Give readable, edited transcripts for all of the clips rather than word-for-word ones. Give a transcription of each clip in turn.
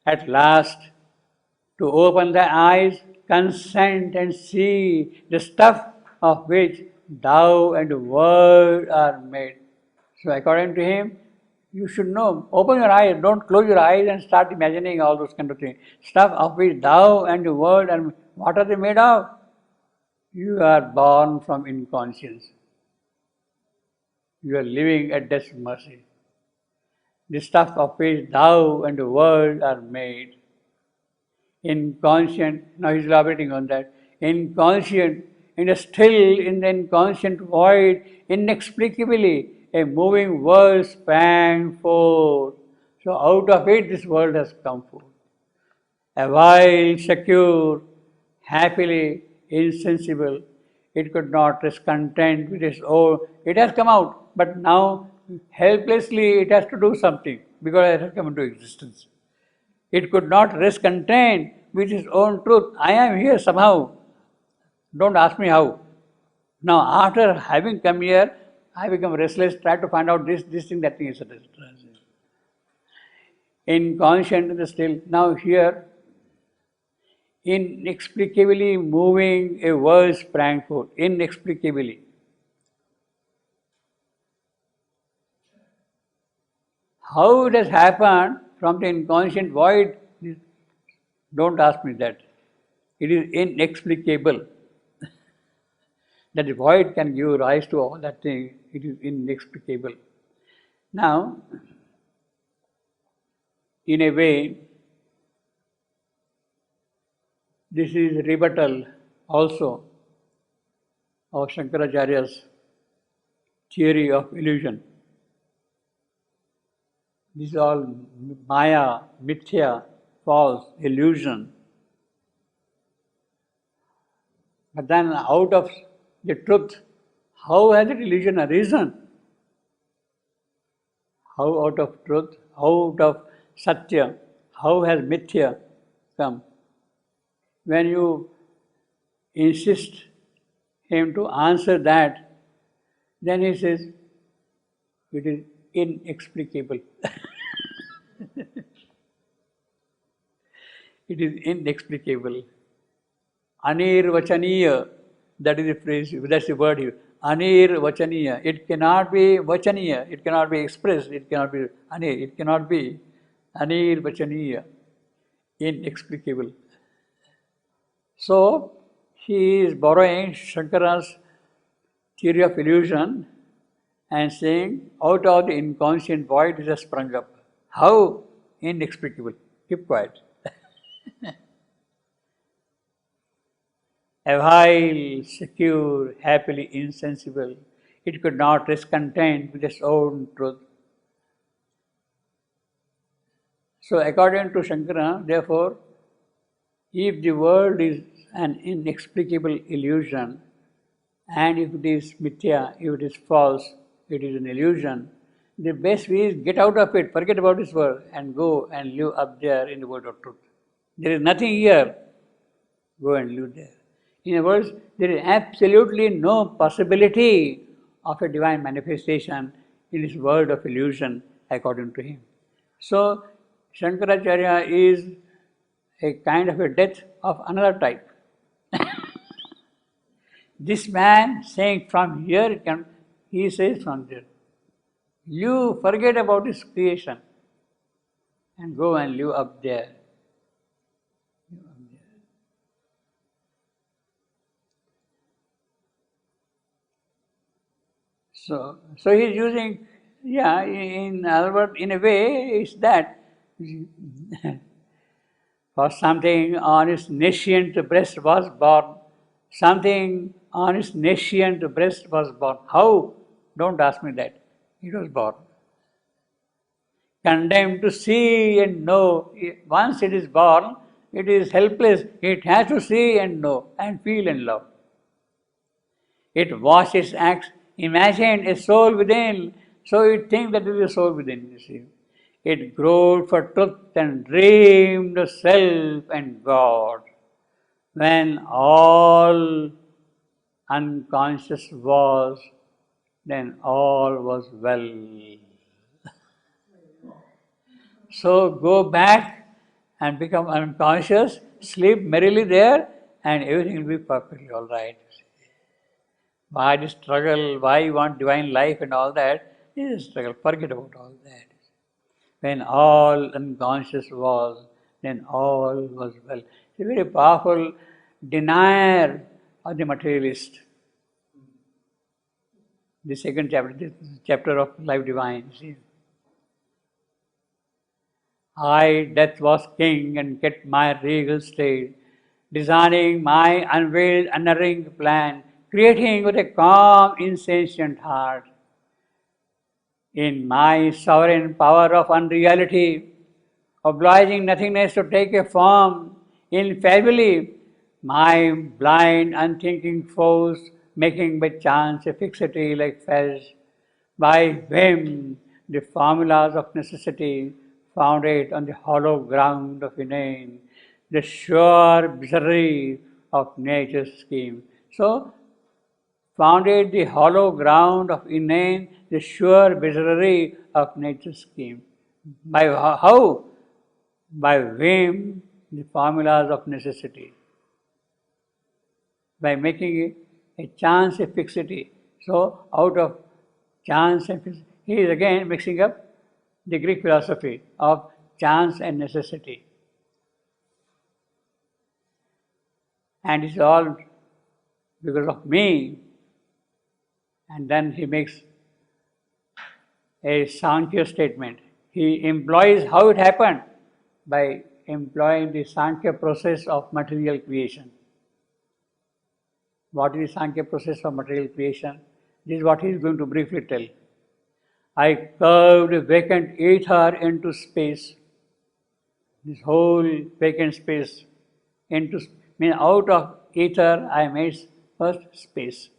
at last to open the eyes, consent and see the stuff of which thou and the world are made. So according to him, you should know, open your eyes, don't close your eyes and start imagining all those kind of things. Stuff of which thou and the world are, what are they made of? You are born from inconscience. You are living at death's mercy. The stuff of which thou and the world are made. Inconscient, now he's elaborating on that. Inconscient, in the inconscient void, inexplicably, a moving world sprang forth. So out of it, this world has come forth. A while secure, happily insensible, it could not rest content with its own. It has come out, but now helplessly it has to do something because it has come into existence. It could not rest content with its own truth. I am here somehow. Don't ask me how. Now, after having come here, I become restless, try to find out this thing, that thing, etc. Inconscient in the still. Now here, inexplicably moving, a world sprang forth. Inexplicably. How it has happened from the inconscient void, don't ask me that. It is inexplicable. That the void can give rise to all that thing, it is inexplicable. Now, in a way, this is rebuttal also of Shankaracharya's theory of illusion. This is all Maya, Mithya, false, illusion. But then out of the truth, how has that illusion arisen? How out of truth, out of Satya, how has Mithya come? When you insist him to answer that, then he says, it is inexplicable. It is inexplicable. Anirvachaniya, that is the phrase, that's the word here. Anirvachaniya. It cannot be vachaniya, it cannot be expressed, it cannot be anir, it cannot be anirvachaniya, inexplicable. So, he is borrowing Shankara's theory of illusion and saying, out of the inconscient void it has sprung up. How? Inexplicable. Keep quiet. A while secure, happily insensible, it could not rest content with its own truth. So, according to Shankara, therefore, if the world is an inexplicable illusion, and if it is mithya, if it is false, it is an illusion, the best way is get out of it, forget about this world, and go and live up there in the world of truth. There is nothing here, go and live there. In other words, there is absolutely no possibility of a divine manifestation in this world of illusion, according to him. So, Shankaracharya is a kind of a death of another type. This man saying from here, he says from there. You forget about this creation and go and live up there. So he's using, in other words, in a way, it's that for something on his nascent breast was born, something on his nascent breast was born. How? Don't ask me that. It was born. Condemned to see and know. Once it is born, it is helpless. It has to see and know and feel and love. It watched its acts, imagined a soul within, so it thinks that there is a soul within, you see. It growled for truth and dreamed of self and God. When all unconscious was, then all was well. So go back and become unconscious, sleep merrily there, and everything will be perfectly all right. Why the struggle, why you want divine life and all that, is a struggle. Forget about all that. When all unconscious was, then all was well. It's a very powerful denier of the materialist. The second chapter, this chapter of Life Divine. See? I, death, was king and kept my regal state, designing my unveiled, unerring plan, creating with a calm, insentient heart. In my sovereign power of unreality, obliging nothingness to take a form, infallibly, my blind, unthinking foes, making by chance a fixity like fez, by whim, the formulas of necessity, founded on the hollow ground of inane, the sure bizarrerie of nature's scheme. So, founded the hollow ground of inane, the sure bizarrerie of nature's scheme. By how? By whim, the formulas of necessity. By making it a chance a fixity. So, out of chance and fixity, he is again mixing up the Greek philosophy of chance and necessity. And it's all because of me. And then he makes a Sankhya statement. He employs how it happened by employing the Sankhya process of material creation. What is the Sankhya process of material creation? This is what he is going to briefly tell. I curved vacant ether into space. This whole vacant space into, out of ether I made first space.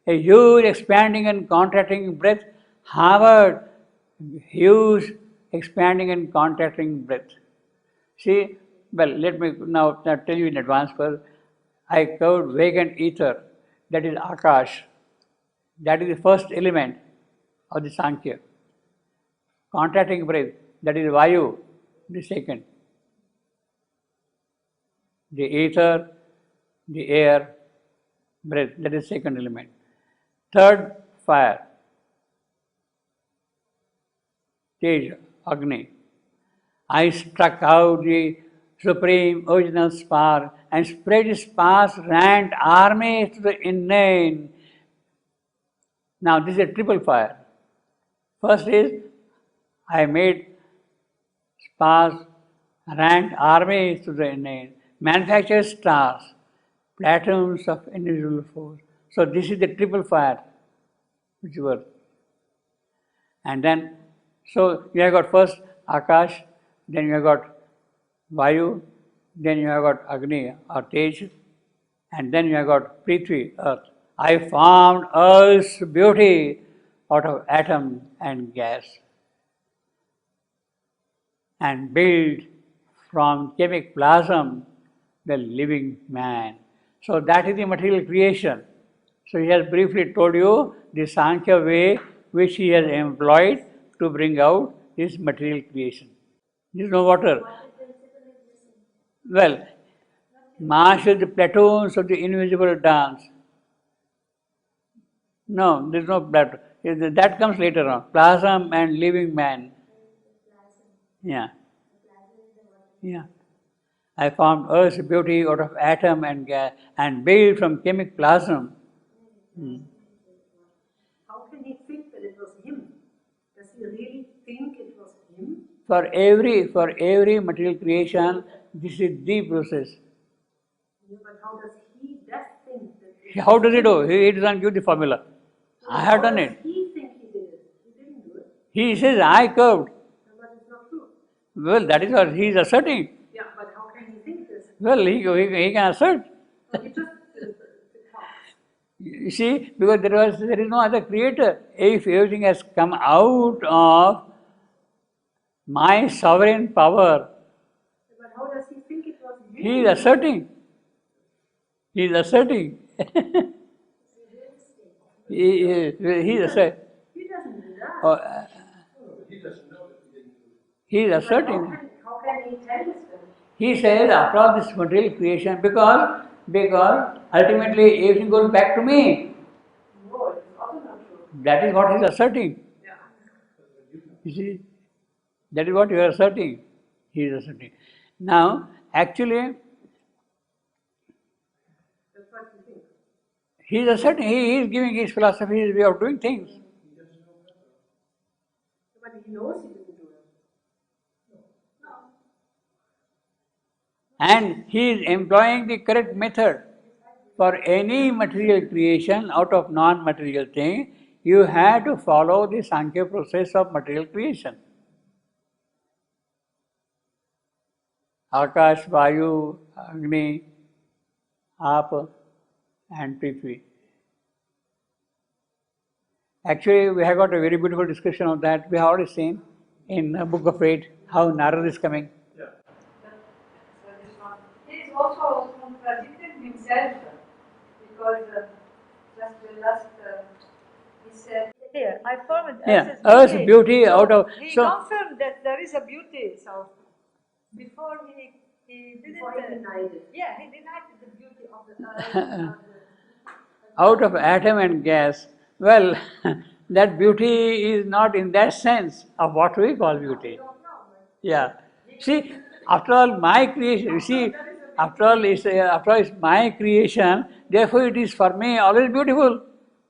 A huge expanding and contracting breath hovered, huge expanding and contracting breath. See, well, let me now tell you in advance first. I curved vacant ether, that is Akash. That is the first element of the Sankhya. Contracting breath, that is Vayu, the second. The ether, the air, breath, that is second element. Third, fire. Tej, Agni. I struck out the supreme original spark and spread its sparks rant armies to the inane. Now this is a triple fire. First is I made sparks rant armies to the inane, manufactured stars, platoons of individual force. So this is the triple fire which were. And then, so you have got first Akash, then you have got Vayu, then you have got Agni or Tej, and then you have got Prithvi, earth. I formed earth's beauty out of atom and gas and built from chemic plasm the living man. So that is the material creation. So he has briefly told you the Sankhya way which he has employed to bring out this material creation. There is no water. Well, Mash is the platoons of the invisible dance. No, there is no plateau. That comes later on. Plasm and living man. Yeah. Yeah. I formed Earth's beauty out of atom and gas and built from chemic plasm. How can he think that it was him? Does he really think it was him? For every material creation, this is the process. Yeah, but how does he think that How does he do? He doesn't give the formula. So I have done it. He think he did it. He didn't do it. He says, I curved. No, but it's not true. Well, that is what he is asserting. Yeah, but how can he think this? Well, he can assert. He just You see, because there is no other creator. If everything has come out of my sovereign power, But how does he think it was him? he is asserting. He is asserting. he is asserting. He doesn't do that. He is asserting. How can he tell us then? He says, after all this material creation, because ultimately everything goes back to me. No, it's also not true. That is what he is asserting. Yeah. You see, that is what you are asserting. He is asserting. Now, actually, That's what you think. he is asserting. He is giving his philosophy, his way of doing things. But he knows he didn't do it. No. And he is employing the correct method. For any material creation out of non-material thing, you have to follow the Sankhya process of material creation. Akash, Vayu, Agni, Aap, and Prithvi. Actually, we have got a very beautiful discussion of that. We have already seen in the Book of Eight how Narada is coming. So this one, he is also contradicting himself because just the last he said here I formed Yeah, Earth's beauty out of he so. confirmed that there is a beauty. So before he didn't Before he denied it. yeah he denied the beauty of the earth. Out of atom and gas, well, that beauty is not in that sense of what we call beauty. Yeah. See, after all, my creation, you see, after all, it's my creation, therefore it is for me always beautiful.